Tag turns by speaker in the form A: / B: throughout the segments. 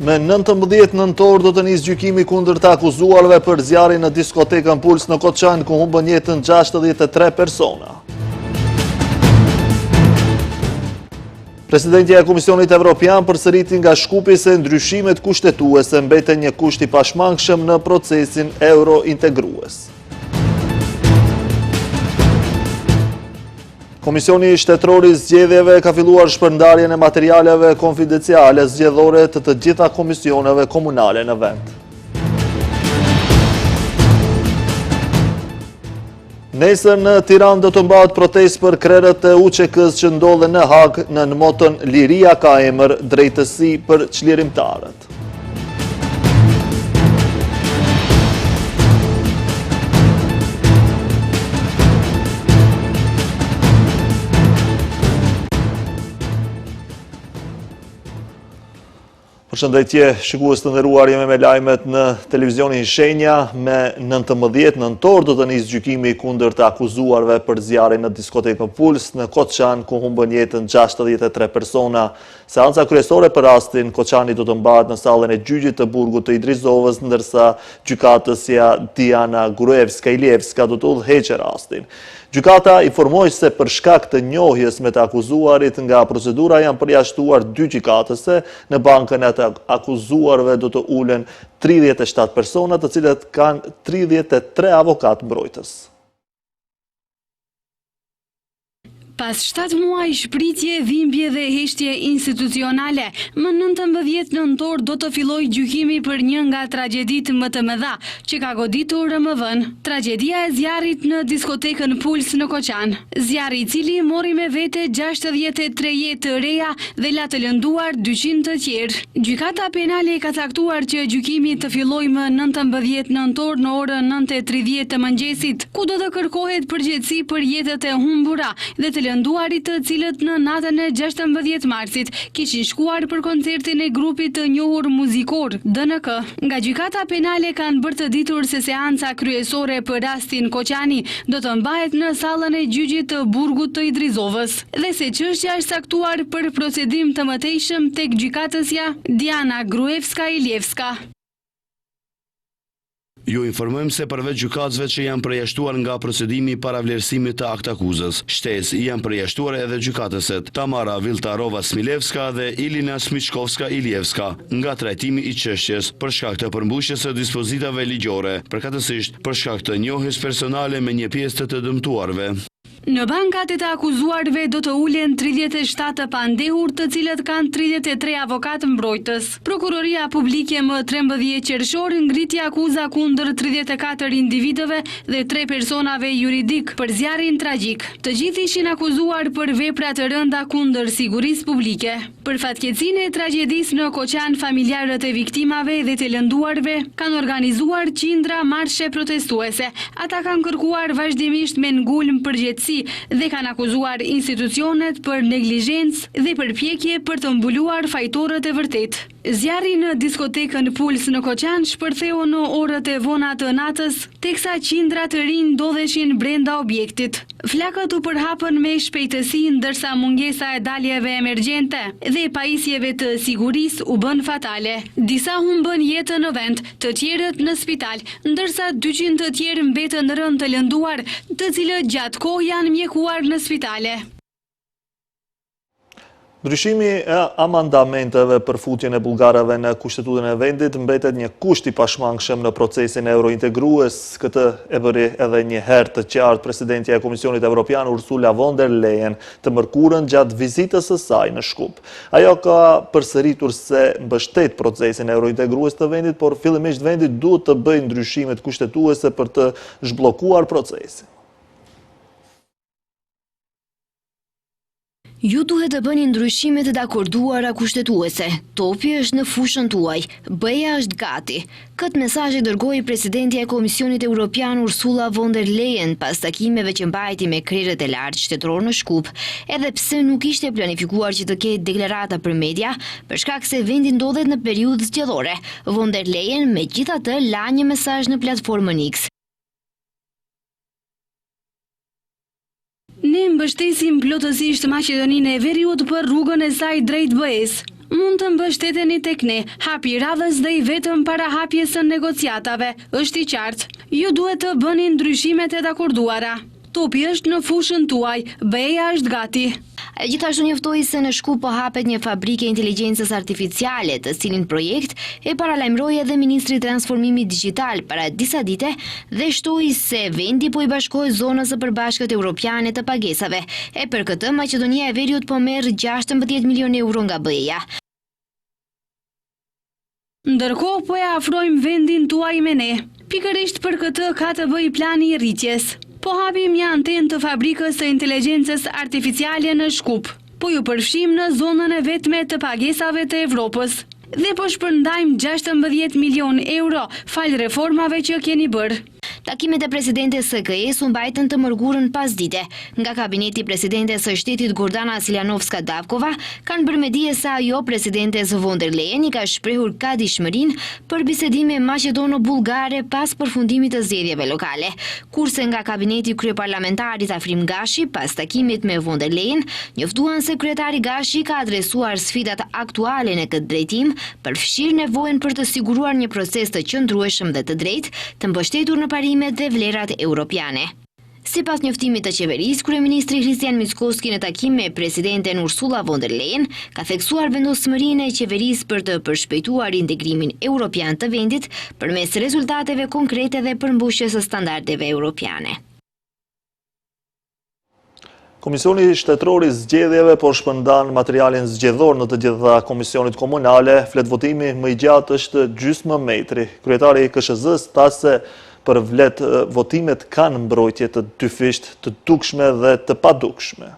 A: Me 19 nëntor do të nisë gjykimi kundër të akuzuarve për zjarrin në diskotekën Puls në Koçan, ku humbën jetën 63 persona. Presidentja e Komisionit Evropian përsëriti nga Shkupi se ndryshimet kushtetuese mbeten një kusht i pashmangshëm në procesin euro-integrues. Komisioni Shtetëror i Zgjedhjeve ka filluar shpërndarjen e materialeve konfidenciale zgjedhore të gjitha komisioneve komunale në vend. Nesër në Tiranë do të mbahet protestë për krerët e UÇK-s që ndodhen në Hag në motën Liria ka emër, drejtësi për çlirimtarët. Përshëndetje, shikues të nderuar, jemi me lajmet në televizionin Shenja. Me 19 nëntor do të nisë gjykimi kundër të akuzuarve për zjarrin në diskotekën Puls në Koçan, ku humbën jetën 63 persona. Seanca kryesore për rastin Koçani do të mbahet në sallën e gjyqit të burgut të Idrizovës, ndërsa gjykatësja Diana Gruevska-Ilievska do të udhëheqë rastin. Gjykata informoi se për shkak të njohjes me të akuzuarit nga procedura janë përjashtuar 2 gjykatëse. Në bankën e të akuzuarve do të ulen 37 persona, të cilët kanë 33 avokat mbrojtës.
B: Pas 7 muaj shpritje, dhimbje dhe heshtje institucionale, më 19 nëntor do të filloj gjykimi për një nga tragjedit më të mëdha që ka goditur RMV-n. Tragjedia e zjarrit në diskotekën Puls në Koçan. Zjarri i cili mori me vete 63 jetë të reja dhe la të lënduar 200 të tjerë. Gjykata penale ka caktuar që gjykimi të fillojë më 19 nëntor në orën 9:30 të mëngjesit, ku do të kërkohet përgjegjësi për jetët e humbura dhe të lënduarit të cilët në natën e 16 marsit kishin shkuar për koncertin e grupit të njohur muzikor DNK. Nga gjykata penale kanë bërë të ditur se seanca kryesore për rastin Koçani do të mbahet në sallën e gjyqit të burgut të Idrizovës dhe se çështja është saktuar për procedim të mëtejshëm tek gjykatësja Diana Gruevska-Ilievska.
C: Ju informojmë se përveç gjykatësve që janë përjashtuar nga procedimi i paravlerësimit të aktakuzës, shtesë janë përjashtuar edhe gjykatëset Tamara Viltarova-Smilevska dhe Ilina Smichkovska-Ilievska nga trajtimi i çështjes për shkak të përmbushjes së dispozitave ligjore, përkatësisht për shkak të njohjes personale me një pjesë të dëmtuarve.
B: Në bankat e të akuzuarve do të ulen 37 të pandehur, të cilët kanë 33 avokat mbrojtës. Prokuroria publike më 13 qershor ngriti akuza kundër 34 individëve dhe 3 personave juridik për zjarrin tragjik. Të gjithë ishin akuzuar për vepra të rënda kundër sigurisë publike. Për fatkeqësinë e tragjedisë në Koçan, familjarët e viktimave dhe të lënduarve kanë organizuar qindra marshe protestuese. Ata kanë kërkuar vazhdimisht me ngulm përgjegjësi dhe kanë akuzuar institucionet për neglizhencë dhe përpjekje për të mbuluar fajtorët e vërtet. Zjarri në diskotekën Puls në Koçan shpërtheu në orët e vona të natës, teksa qindra të rinj ndodheshin brenda objektit. Flakët u përhapën me shpejtësi, ndërsa mungesa e daljeve emergjente dhe pajisjeve të sigurisë u bën fatale. Disa humbën jetën në vend, të tjerët në spital, ndërsa 200 të tjerë mbetën rënd të lënduar, të cilët gjatë kohë janë mjekuar në spitale.
A: Ndryshimi e amandamenteve për futjen e bullgarëve në kushtetutën e vendit mbetet një kusht i pashmangshëm në procesin euro-integrues. Këtë e bëri edhe një herë të qartë presidentja e Komisionit Evropian Ursula von der Leyen të mërkurën gjatë vizitës së saj në Shkup. Ajo ka përsëritur se mbështet procesin euro-integrues të vendit, por fillimisht vendi duhet të bëjë ndryshimet kushtetuese për të zhbllokuar procesin.
D: Ju duhet të bëni ndryshimet e dakorduara kushtetuese. Topi është në fushën tuaj. Bëja është gati. Këtë mesazh e dërgoi presidentja e Komisionit Evropian Ursula von der Leyen pas takimeve që mbajti me krerët e lartë shtetëror në Shkup, edhe pse nuk ishte planifikuar që të ketë deklarata për media, për shkak se vendi ndodhet në periudhë zgjedhore. Von der Leyen megjithatë la një mesazh në platformën X.
B: Ne mbështesim plotësisht Maqedoninë e Veriut për rrugën e saj drejt BE-s. Mund të mbështeteni tek ne, hapi i radhës dhe i vetëm para hapjes së negociatave, është i qartë. Ju duhet të bëni ndryshimet e dakorduara. Topi është në fushën tuaj, BE-ja është gati.
D: Gjithashtu njoftoi se në Shkup po hapet një fabrikë inteligjencës artificiale, të cilin projekt e paralajmëroi edhe ministri i transformimit digjital para disa dite dhe shtoi se vendi po i bashkohet zonës së përbashkët europiane të pagesave. E për këtë Maqedonia e Veriut po merr 16 milionë euro nga BE-ja.
B: Ndërkohë po e afrojmë vendin tuaj me ne. Pikërisht për këtë ka të bëjë plani i rritjes. Po hapim një antenë të fabrikës së inteligjencës artificiale në Shkup. Po ju përfshim në zonën e vetme të pagesave të Evropës. Dhe po shpërndajmë 16 milion euro fal reformave që keni bërë.
D: Takimet e presidentes së KE-s u mbajtën të mërgurën pasdite. Nga kabineti presidentes së shtetit Gordana Siljanovska-Davkova kanë bërë me dije se ajo presidentes von der Leyen i ka shprehur kadishmërinë për bisedime maqedono-bullgare pas përfundimit të zgjedhjeve lokale. Kurse nga kabineti kryeparlamentarit Afrim Gashi pas takimit me von der Leyen, njoftuan se kryetari Gashi ka adresuar sfidat aktuale në këtë drejtim, përfshirë nevojën për të siguruar një proces të qëndrueshëm dhe të drejtë, të mbështetur në parimet dhe vlerat europiane. Sipas njoftimit të qeverisë, kryeministri Kristian Mickoski në takim me presidenten Ursula von der Leyen ka theksuar vendosmërinë e qeverisë për të përshpejtuar integrimin europian të vendit përmes rezultateve konkrete dhe përmbushjes së standardeve europiane.
A: Komisioni Shtetëror i Zgjedhjeve po shpërndan materialin zgjedhor në të gjitha komisionit komunale. Fletvotimi më i gjatë është gjysmë metri. Kryetari i KSZ-s tha se për vlet votimet kanë mbrojtje të dyfisht, të dukshme dhe të padukshme.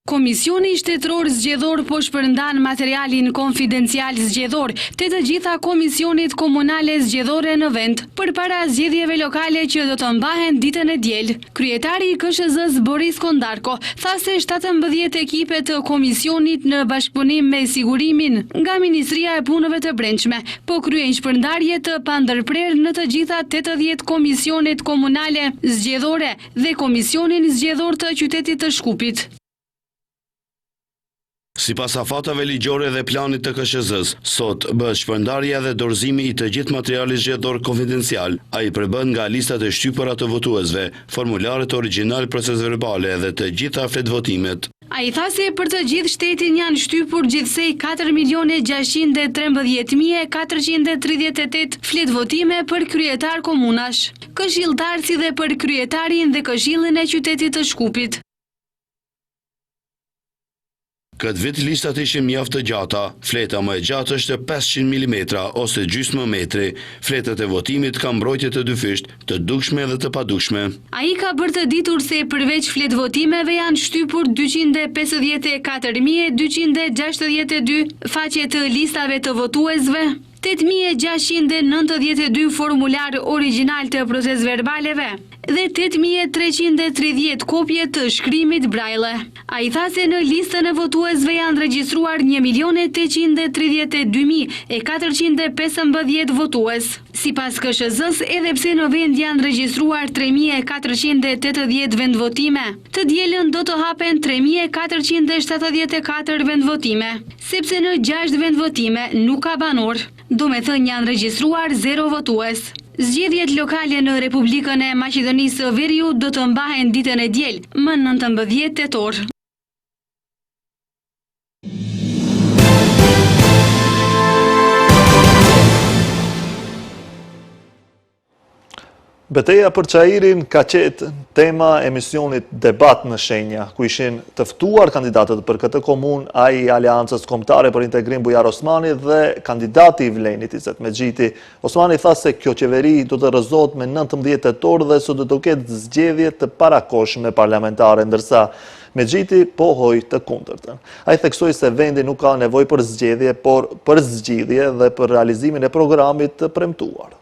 B: Komisioni Shtetëror Zgjedhor po shpërndan materialin konfidencial zgjedhor te të gjitha komisionit komunale zgjedhore në vend, përpara zgjedhjeve lokale që do të mbahen ditën e diel. Kryetari i KSZ-s Boris Kondarko tha se 17 ekipe të komisionit në bashkëpunim me sigurimin nga Ministria e Punëve të Brendshme po kryejnë shpërndarje të pandërprer në të gjitha 80 komisionet komunale zgjedhore dhe komisionin zgjedhor të qytetit të Shkupit.
C: Sipas afatave ligjore dhe planit të KSZ-s, sot bëhet shpërndarja dhe dorëzimi i të gjithë materialit zgjedhor konfidencial. Ai përbën nga listat e shtypura të votuesve, formularet origjinal procesverbale dhe të gjitha fletvotimet.
B: Ai tha se për të gjithë shtetin janë shtypur gjithsej 4.613.438 fletvotime për kryetar komunash, këshilltar si dhe për kryetarin dhe këshillin e qytetit të Shkupit.
C: Këtë vit listat ishin mjaft të gjata, fleta më e gjatë është 500 mm ose gjysmë metri. Fletët e votimit kanë mbrojtje të dyfisht, të dukshme dhe të padukshme.
B: Ai ka bërë të ditur se përveç fletvotimeve janë shtypur 254.262 faqe të listave të votuesve, 8.692 formular original të procesverbaleve dhe 8.330 kopje të shkrimit braille. Ai tha se në listën e votuesve janë regjistruar 1.082.415 votues. Sipas KSZ-s, edhe pse në vend janë regjistruar 3.480 vendvotime, të dielën do të hapen 3.474 vendvotime, sepse në 6 vendvotime nuk ka banor. Do me thënë janë regjistruar 0 votues. Zgjedhjet lokale në Republikën e Maqedonisë së Veriut do të mbahen ditën e diel, më 19 tetor.
A: Betejë për Çajirin ka qenë tema e emisionit Debat në Shenja, ku ishin të ftuar kandidatët për këtë komunë, ai i Aleancës Kombëtare për Integrim Bujar Osmani dhe kandidati i Vlenit Izet Mexhiti. Osmani tha se kjo qeveri do të rrëzohet me 19 tetor dhe sot do të ketë zgjedhje të parakohshme parlamentare, ndërsa Mexhiti pohoi të kundërtën. Ai theksoi se vendi nuk ka nevojë për zgjedhje, por për zgjidhje dhe për realizimin e programit të premtuar.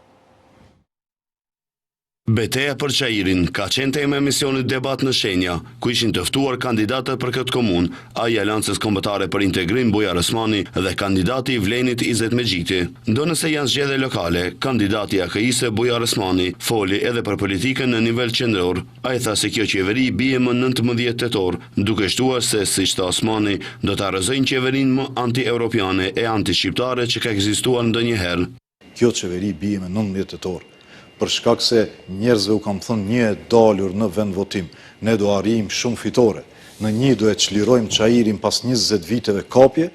C: Betejë për çajirin ka qenë tema e emisionit Debat në Shenja, ku ishin të ftuar kandidatët për këtë komunë, ai i Aleancës Kombëtare për Integrim Bujar Osmani dhe kandidati i Vlenit Izet Megjiti. Ndo nëse janë zgjedhje lokale, kandidati i AKI-së Bujar Osmani foli edhe për politikën në nivel qendror. Ai tha se kjo qeveri bie më 19 tetor, duke shtuar se siç tha Osmani, do ta rrëzojnë qeverinë më anti-europiane e anti-shqiptare që ka ekzistuar ndonjëherë.
E: Kjo qeveri bie me 19 tetor. Për shkak se njerëzve u kam thënë një e dalur në vend votim, ne do arrijmë shumë fitore. Në 1 do e çlirojmë çajirin pas 20 viteve kapje,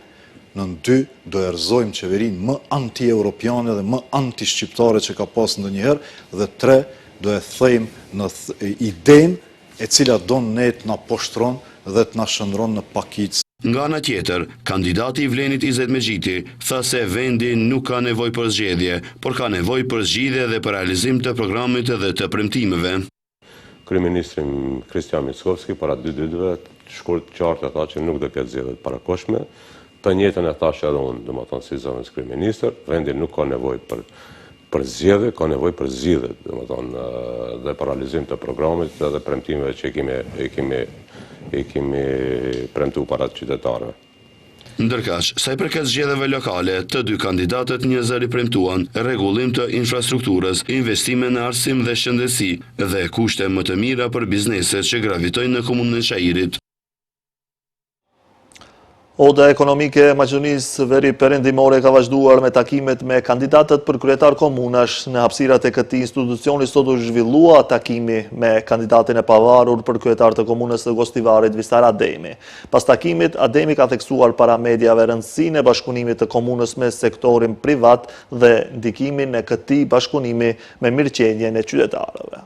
E: në 2 do e rrëzojmë qeverinë më anti-europiane dhe më anti-shqiptare që ka pas ndonjëherë, dhe 3 do e thejmë në idenë e cila don ne të na poshtron dhe të na shndron në pakicë.
C: Nga ana tjetër, kandidati i Vlenit Izet Megjiti tha se vendi nuk ka nevojë për zgjedhje, por ka nevojë për zgjidhje dhe për realizim të programit dhe të premtimeve.
F: Kryeministri Kristian Mickovski para 2 ditëve shkurt qartë tha që nuk do ketë zgjedhje të parakohshme. Të njëjtën e thash edhe unë, domethënë si zonës kryeministër, vendi nuk ka nevojë për zgjedhje, ka nevojë për zgjidhje, domethënë dhe për realizim të programit dhe premtimeve që i kemi premtuar para qytetarëve.
C: Ndërkaq, sa i përket zgjedhjeve lokale, të dy kandidatët një zëri premtuan rregullim të infrastrukturës, investime në arsim dhe shëndetësi dhe kushte më të mira për bizneset që gravitojnë në komunën e Çajirit.
A: Oda ekonomike e Maqedonisë Veri Perëndimore ka vazhduar me takimet me kandidatët për kryetar komunash. Në hapësirat e këtij institucioni sot u zhvillua takimi me kandidatin e pavarur për kryetar të komunës së Gostivarit Visar Ademi. Pas takimit, Ademi ka theksuar para mediave rëndësinë e bashkëpunimit të komunës me sektorin privat dhe ndikimin e këtij bashkëpunimi me mirëqenien e qytetarëve.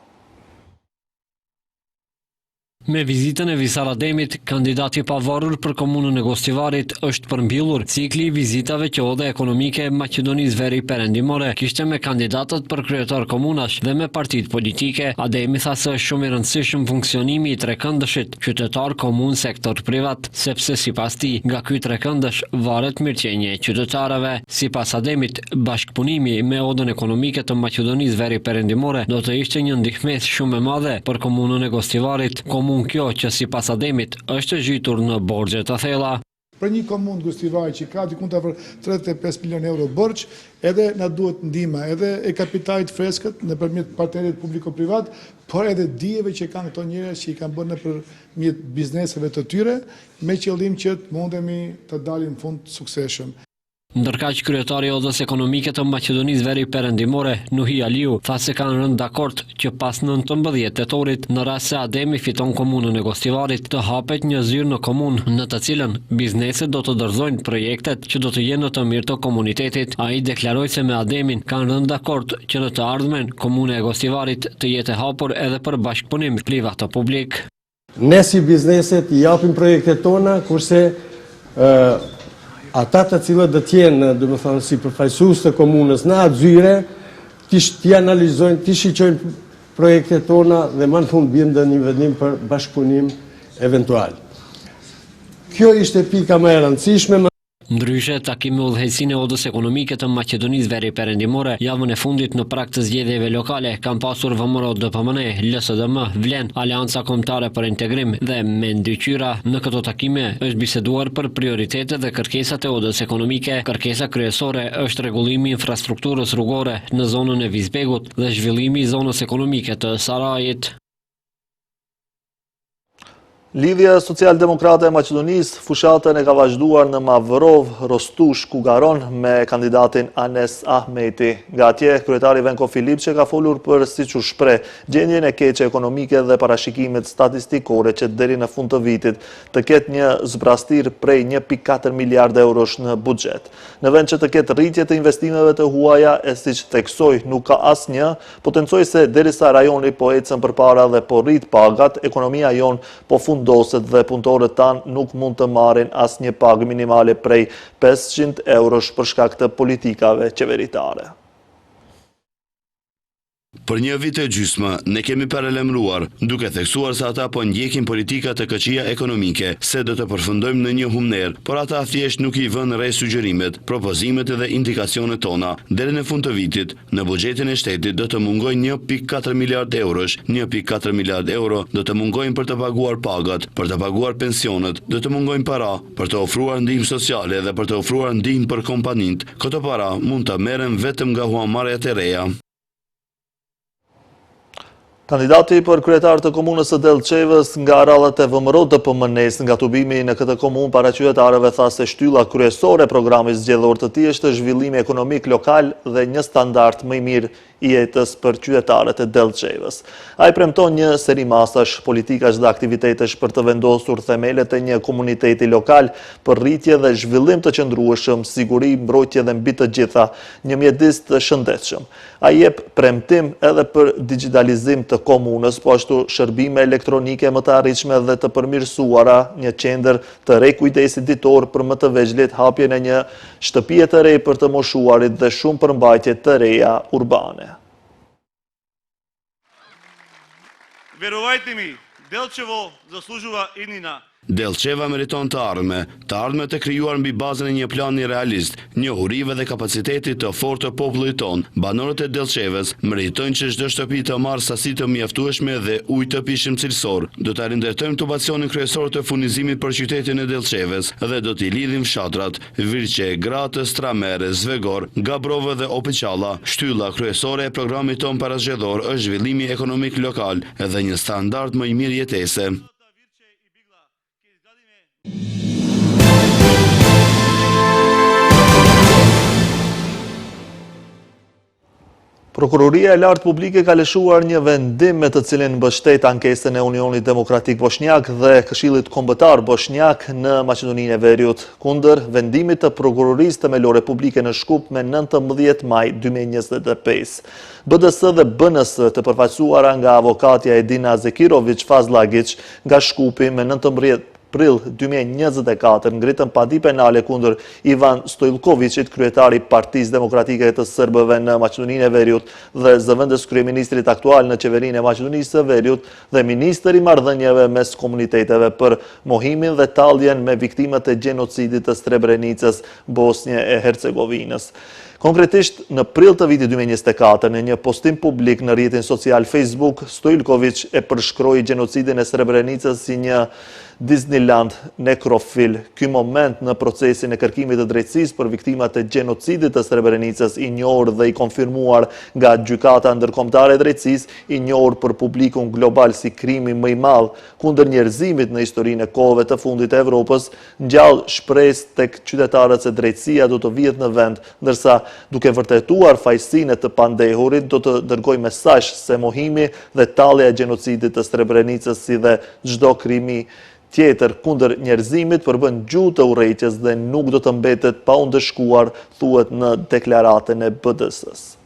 G: Me vizitën e Visar Ademit, kandidati pavarur për komunën e Gostivarit, është përmbyllur cikli i vizitave që Oda ekonomike e Maqedonisë Veri Perëndimore kishte me kandidatët për kryetar komunash dhe me partitë politike. Ademi tha se është shumë i rëndësishëm funksionimi i trekëndëshit, qytetar, komunë, sektor privat, sepse sipas tij, nga ky trekëndësh varet mirëqenia e qytetarëve. Sipas Ademit, bashkëpunimi me Odën ekonomike të Maqedonisë Veri Perëndimore do të ishte një ndihmës shumë e madhe për komunën e Gostivarit. Kjo që sipas Ademit është zhytur në borxhe të thella.
H: Për një komunë Gostivari që ka diku afër 35 milionë euro borxh, edhe na duhet ndihma edhe e kapitalit freskët nëpërmjet partnerit publiko-privat, por edhe dijeve që kanë këto njerëz që i kanë bërë nëpërmjet bizneseve të tyre, me qëllim që të mundemi të dalim në fund suksesshëm.
G: Ndërkaq kryetari i Odës ekonomike të Maqedonisë Veri Perëndimore, Nuhi Aliu, tha se kanë rënë dakord që pas 19 tetorit, në rast se Ademi fiton komunën e Gostivarit, të hapet një zyrë në komunë, në të cilën bizneset do të dorëzojnë projektet që do të jenë në të mirë të komunitetit. Ai deklaroi se me Ademin kanë rënë dakord që në të ardhmen komuna e Gostivarit të jetë e hapur edhe për bashkëpunim privat publik.
I: Ne si bizneset i japim projektet tona, kurse ata të cilët do të jenë, domethënë si përfaqësues të komunës në atë zyre, ti analizojnë, ti shiqojnë projektet tona dhe më në fund bien në një vendim për bashkëpunim eventual. Kjo ishte pika më e rëndësishme.
G: Ndryshe, takimi me udhëheqësinë e Odës ekonomike të Maqedonisë Veri Perëndimore javën e fundit në prag të zgjedhjeve lokale kanë pasur VMRO DPMN, LSDM, Vlen, Aleanca Kombëtare për Integrim dhe me ndyqyra. Në këto takime është biseduar për prioritetet dhe kërkesat e Odës ekonomike. Kërkesa kryesore është rregullimi i infrastrukturës rrugore në zonën e Vizbegut dhe zhvillimi i zonës ekonomike të Sarajit.
A: Lidhja Social-Demokrate e Maqedonisë fushatën e ka vazhduar në Mavrov, Rostush, Kugaron me kandidatin Anes Ahmeti. Nga atje, kryetari Venko Filipçe ka folur për, siç u shpreh, gjendjen e keqe ekonomike dhe parashikimet statistikore që deri në fund të vitit të ketë një zbrastir prej 1.4 miliard eurosh në buxhet. Në vend që të ketë rritje të investimeve të huaja, e siç theksoi nuk ka asnjë, potencoi se derisa rajoni po ecën përpara dhe po rrit pagat, ekonomia jon po fundoset dhe punëtorët tanë nuk mund të marrin asnjë pagë minimale prej 500 eurosh për shkak të politikave qeveritare.
C: Për një vit e gjysmë, ne kemi paralemruar, duke theksuar se ata po ndjekin politika të këqija ekonomike, se do të përfundojmë në një humner, por ata thjesht nuk i vënë re sugjerimet, propozimet dhe indikacionet tona. Deri në fund të vitit, në buxhetin e shtetit do të mungojnë 1.4 miliard eurosh. 1.4 miliard euro do të mungojnë për të paguar pagat, për të paguar pensionet, do të mungojnë para për të ofruar ndihmë sociale dhe për të ofruar ndihmë për kompanit. Këto para mund të merren vetëm nga huamarrjet e reja.
A: Kandidati për kryetar të komunës së Delçevës nga rallat e VMRO DPMN-s nga tubimi në këtë komunë para qytetarëve tha se shtylla kryesore e programit zgjedhor të tij është zhvillimi ekonomik lokal dhe një standard më i mirë i jetës për qytetarët e Delçevës. Ai premton një seri masash, politikash dhe aktivitetesh për të vendosur themelet e një komuniteti lokal për rritje dhe zhvillim të qëndrueshëm, siguri, mbrojtje dhe mbi të gjitha një mjedis të shëndetshëm. Ai jep premtim edhe për digitalizim të komunës, po ashtu shërbime elektronike më të arritshme dhe të përmirësuara, një qendër të re kujdesi ditor për më të vegjëlit, hapjen e një shtëpie të re për të moshuarit dhe shumë përmbajtje të reja urbane.
J: Verovajte mi, Delčevo zaslužuje inina.
C: Delçeva meriton të ardhme të krijuar mbi bazën e një plani realist, njohurive dhe kapacitetit të fortë të popullit ton. Banorët e Delçevës meritojnë që çdo shtëpi të marrë sasi të mjaftueshme dhe ujë të pishëm cilësor. Do të rindërtojmë tubacionin kryesor të furnizimit për qytetin e Delçevës dhe do t'i lidhim fshatrat Virqe, Gratë, Stramere, Zvegor, Gabrove dhe Opiqalla. Shtylla kryesore e programit ton parazgjedhor është zhvillimi ekonomik lokal dhe një standard më i mirë jetese.
A: Prokuroria e lartë publike ka lëshuar një vendim me të cilin mbështet ankesën e Unionit Demokratik Bosnjak dhe Këshillit Kombëtar Bosnjak në Maqedoninë e Veriut kundër vendimit të Prokurorisë Themelore Publike në Shkup me 19 maj 2025. BDS dhe BNS të përfaqësuara nga avokatja Edina Zekirović Fazlagić nga Shkupi me 19 prill 2024 ngritën padi penale kundër Ivan Stojlkovicit, kryetari i Partisë Demokratike të Serbëve në Maqedoninë e Veriut dhe zëvendës kryeministrit aktual në qeverinë e Maqedonisë së Veriut dhe ministri i marrëdhënieve mes komuniteteve për mohimin dhe talljen me viktimët e gjenocidit të Srebrenicës, Bosnje e Hercegovinës. Konkretisht, në prill të vitit 2024, në një postim publik në rrjetin social Facebook, Stojlković e përshkroi gjenocidin e Srebrenicës si një Disneyland nekrofil. Ky moment në procesin e kërkimit të drejtësisë për viktimat e gjenocidit të Srebrenicës, i njohur dhe i konfirmuar nga Gjykata Ndërkombëtare e Drejtësisë, i njohur për publikun global si krimi më i madh kundër njerëzimit në historinë e kohëve të fundit të Evropës, ngjall shpresë tek qytetarët se drejtësia do të vihet në vend, ndërsa duke vërtetuar fajësinë e të pandehurit do të dërgojë mesazh se mohimi dhe tallja e gjenocidit të Srebrenicës si dhe çdo krimi tjetër kundër njerëzimit përbën gjuhë të urrëties dhe nuk do të mbetet pa u ndëshkuar, thuhet në deklaratën e BDS-s.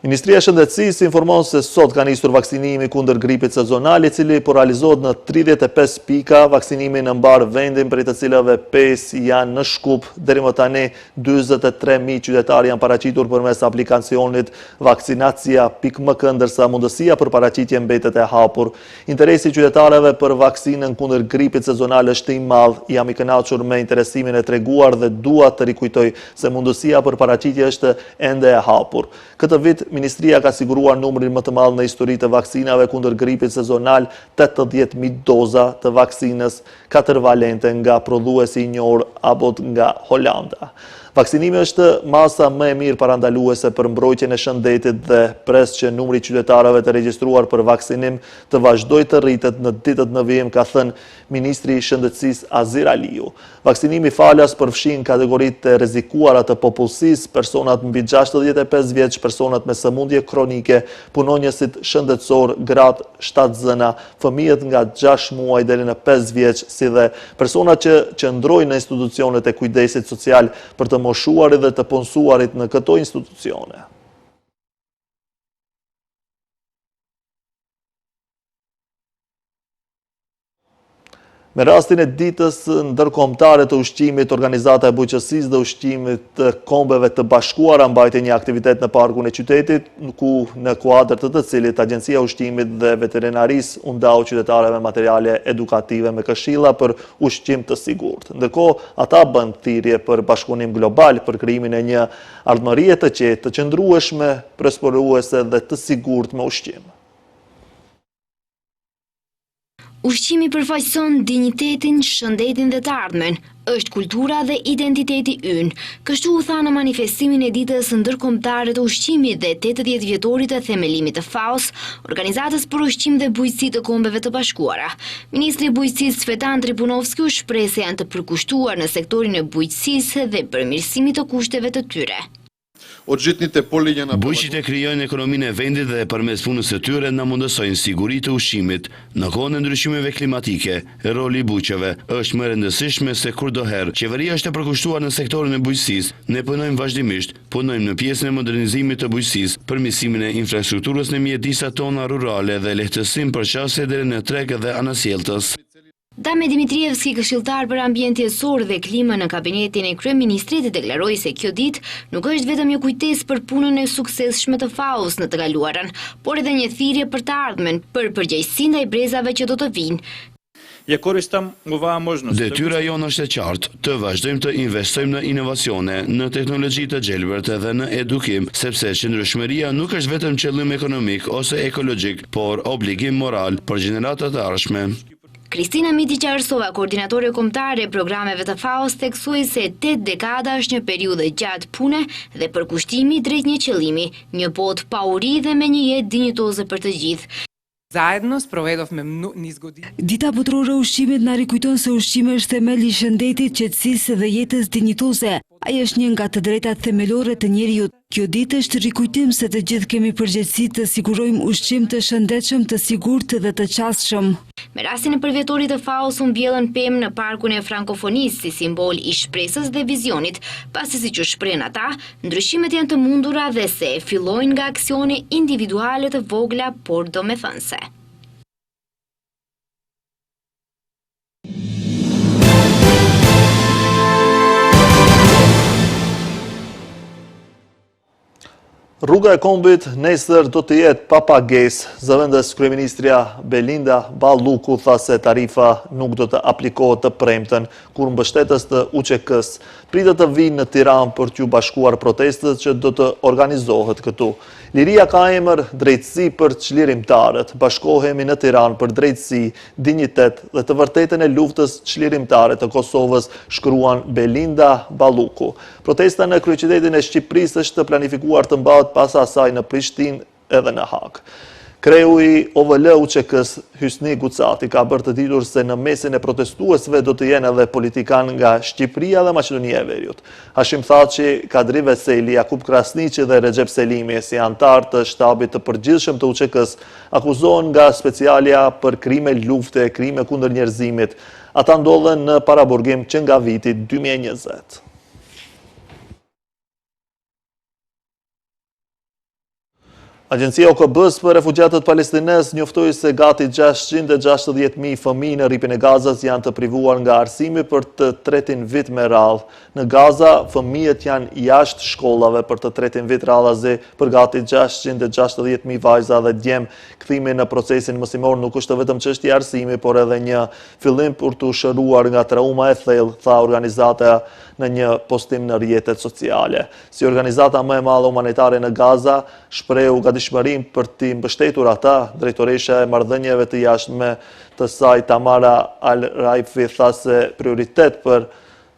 A: Ministria e Shëndetësisë informon se sot ka nisur vaksinimi kundër gripit sezonal, i cili po realizohet në 35 pika. Vaksinimi në mbar vendin, prej të cilave 5 janë në Shkup. Deri më tani 43.000 qytetarë janë paraqitur përmes aplikacionit vaksinacia.mk, ndërsa mundësia për paraqitje mbetet e hapur. Interesi i qytetarëve për vaksinën kundër gripit sezonal është i madh. Jam i kënaqur me interesimin e treguar dhe dua të rikujtoj se mundësia për paraqitje është ende e hapur. Këtë vit Ministria ka siguruar numrin më të madh në histori të vaksinave kundër gripit sezonal, 80.000 doza të vaksinës 4 valente nga prodhuesi i njohur Abbott nga Holanda. Vaksinimi është masa më e mirë parandaluese për mbrojtjen e shëndetit dhe pres që numri i qytetarëve të regjistruar për vaksinim të vazhdojë të rritet në ditët në vijim, ka thënë Ministri i Shëndetësisë Azir Aliu. Vaksinimi falas përfshin kategoritë e rrezikuara të popullsisë, personat mbi 65 vjeç, personat me sëmundje kronike, punonjësit shëndetësor, gratë, shtatzëna, fëmijët nga 6 muaj deri në 5 vjeç, si dhe personat që qëndrojnë në institucionet e kujdesit social për të moshuarit dhe të punësuarit në këto institucione. Me rastin e ditës ndërkombëtare të ushqimit, Organizata e Bujqësisë dhe Ushqimit të Kombeve të Bashkuara mbajti një aktivitet në parkun e qytetit, ku në kuadër të cilit Agjencia e Ushqimit dhe Veterinarisë u ndau qytetarëve materiale edukative me këshilla për ushqim të sigurt. Ndërkohë, ata bën thirrje për bashkëpunim global për krijimin e një ardhmërie të qetë, të qëndrueshme, prosperuese dhe të sigurt me ushqim.
D: Ushqimi përfaqëson dinjitetin, shëndetin dhe të ardhmen, është kultura dhe identiteti ynë. Kështu u tha në manifestimin e ditës ndërkombëtare të ushqimit dhe 80 vjetorit të themelimit të FAO-s, Organizatës për Ushqim dhe Bujqësi të Kombeve të Bashkuara. Ministri i Bujqësisë Cvetan Tripunovski u shpreh se janë të përkushtuar në sektorin e bujqësisë dhe përmirësimit të kushteve të tyre.
C: Bujqit e krijojnë ekonominë e vendit dhe përmes punës së tyre na mundësojnë siguri të ushqimit. Në kohën e ndryshimeve klimatike, roli i bujqeve është më rëndësishme se kurdoherë. Qeveria është e përkushtuar në sektorin e bujqësisë. Ne punojmë vazhdimisht, punojmë në pjesën e modernizimit të bujqësisë, përmirësimin e infrastrukturës në mjedisat tona rurale dhe lehtësim për qasje deri në treg dhe anasjelltës.
D: Dame Dimitrievski, këshilltar për ambient jetësor dhe klimën në kabinetin e kryeministrit, deklaroi se kjo ditë nuk është vetëm një kujtesë për punën e suksesshme të FAO-s në të kaluarën, por edhe një thirrje për të ardhmen, për përgjegjësinë ndaj brezave që do të vinë.
C: Detyra jonë është e qartë, të vazhdojmë të investojmë në inovacione, në teknologji të gjelbërt dhe në edukim, sepse qëndrueshmëria nuk është vetëm qëllim ekonomik ose ekologjik, por obligim moral për gjeneratat e ardhshme.
D: Kristina Mitiqa Arsova, koordinatore kombëtare e programeve të FAO-s, theksoi se 8 dekada është një periudhë gjatë pune dhe përkushtimi drejt një qëllimi, një botë pa uri dhe me një jetë dinjitoze për të gjithë.
K: Dita botërore e ushqimit na rikujton se ushqimi është themeli i shëndetit, qetësisë dhe jetës dinjitoze. Ai është një nga të drejtat themelore të njeriut. Kjo ditë është rikujtim se të gjithë kemi përgjegjësi të sigurojmë ushqim të shëndetshëm, të sigurt dhe të qasshëm.
D: Me rastin e përvjetorit të FAO-s u mbjellën pemë në parkun e frankofonisë si simbol i shpresës dhe vizionit, pasi siç u shprehen ata, ndryshimet janë të mundura dhe se fillojnë nga aksione individuale të vogla por domethënëse.
A: Rruga e Kombit nesër do të jetë pa pagesë. Zëvendës kryeministria Belinda Balluku tha se tarifa nuk do të aplikohet të premten, kur mbështetës të UÇK-s pritet të vinë në Tiranë për t'u bashkuar protestët që do të organizohet këtu. Liria ka emër drejtësi për çlirimtarët. Bashkohemi në Tiranë për drejtësi, dinjitet dhe të vërtetën e luftës çlirimtare të Kosovës, shkruan Belinda Balluku. Protesta në kryeqytetin e Shqipërisë është planifikuar të mbahet pas asaj në Prishtinë edhe në Hag. Kreu i OVL UÇK-s Hysni Gucati ka bërë të ditur se në mesin e protestuesve do të jenë edhe politikan nga Shqipëria dhe Maqedonia e Veriut. Hashim Thaçi, Kadri Veseli, Jakub Krasniqi dhe Recep Selimi, si antar të shtabit të përgjithshëm të UÇK-s, akuzohen nga specialja për krime lufte, krime kundër njerëzimit. Ata ndodhen në paraburgim që nga viti 2020. Agjencia OKB-s për refugjatët palestinez njoftoi se gati 660.000 fëmijë në rripin e Gazas janë të privuar nga arsimi për të tretin vit me radhë. Në Gaza, fëmijët janë jashtë shkollave për të tretin vit radhazi, për gati 660.000 vajza dhe djem. Kthimi në procesin mësimor nuk është vetëm çështje arsimi, por edhe një fillim për të shëruar nga trauma e thellë, tha organizata në një postim në rrjetet sociale. Si organizata më e madhe humanitare në Gaza, shprehu gatishmërim për t'i mbështetur ata, drejtoresha e marrëdhënieve të jashtme të saj Tamara Al-Raifi tha se prioritet për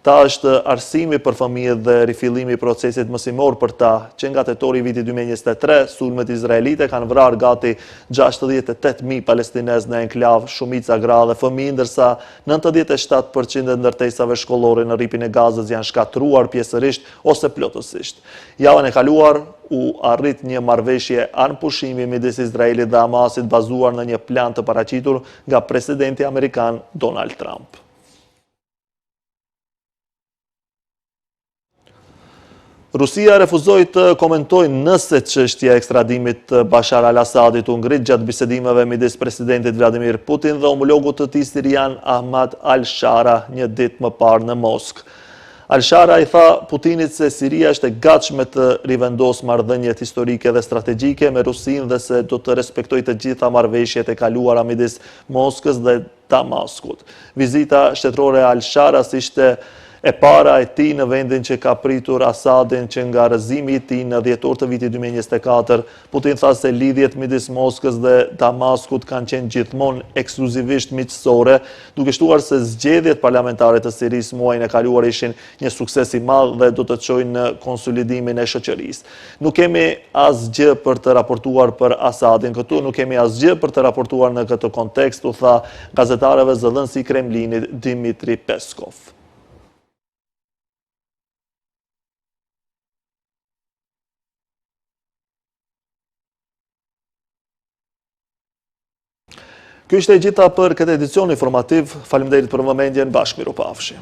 A: ta është arsimi për fëmijët dhe rifillimi i procesit mësimor për ta, që nga tetori i vitit 2023, sulmet izraelite kanë vrarë gati 68.000 palestinez në enklav, shumica gra dhe fëmijë, ndërsa 97% e ndërtesave shkollore në rripin e Gazës janë shkatruar pjesërisht ose plotësisht. Javën e kaluar u arrit një marrëveshje anëpushimi midis Izraelit dhe Hamasit bazuar në një plan të paraqitur nga presidenti amerikan Donald Trump. Rusia refuzoi të komentojë nëse çështja e ekstradimit të Bashar al-Assadit u ngrit gjatë bisedimeve midis presidentit Vladimir Putin dhe homologut të tij sirian Ahmad al-Shara një ditë më parë në Moskë. Al-Shara i tha Putinit se Siria është e gatshme të rivendosë marrëdhëniet historike dhe strategjike me Rusinë dhe se do të respektojë të gjitha marrëveshjet e kaluara midis Moskës dhe Damaskut. Vizita shtetërore e Al-Sharas ishte e para e tij në vendin që ka pritur Assadin që nga rrëzimi i tij në dhjetor të vitit 2024. Putin tha se lidhjet midis Moskës dhe Damaskut kanë qenë gjithmonë ekskluzivisht miqësore, duke shtuar se zgjedhjet parlamentare të Sirisë muajin e kaluar ishin një sukses i madh dhe do të çojnë në konsolidimin e shoqërisë. Nuk kemi asgjë për të raportuar për Assadin këtu, nuk kemi asgjë për të raportuar në këtë kontekst, u tha gazetarëve zëdhënësi i Kremlinit Dmitri Peskov. Ky ishte e gjitha për këtë edicion informativ. Faleminderit për vëmendjen, bashkë miropafshim.